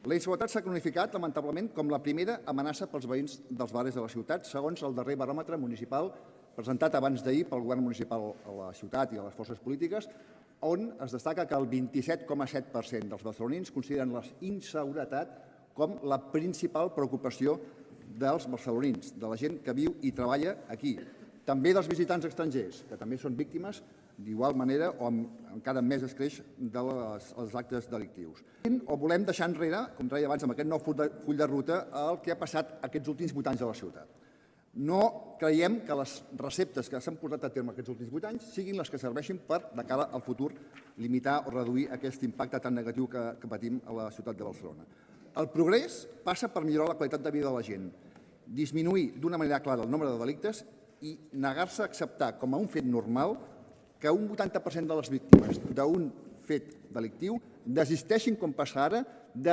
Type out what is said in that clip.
La inseguretat s'ha cronificat, lamentablement, com la primera amenaça pels veïns dels barris de la ciutat, segons el darrer baròmetre municipal presentat abans d'ahir pel govern municipal a la ciutat i a les forces polítiques, on es destaca que el 27,7% dels barcelonins consideren la inseguretat com la principal preocupació dels barcelonins, de la gent que viu i treballa aquí. També dels visitants estrangers, que també són víctimes d'igual manera o encara més escreix dels actes delictius. O volem deixar enrere, com deia abans, amb aquest nou full de ruta, el que ha passat aquests últims 8 anys a la ciutat. No creiem que les receptes que s'han portat a terme aquests últims 8 anys siguin les que serveixin per, de cara al futur, limitar o reduir aquest impacte tan negatiu que patim a la ciutat de Barcelona. El progrés passa per millorar la qualitat de vida de la gent, disminuir d'una manera clara el nombre de delictes i negar-se a acceptar com a un fet normal que un 80% de les víctimes d'un fet delictiu desisteixin, com passa ara,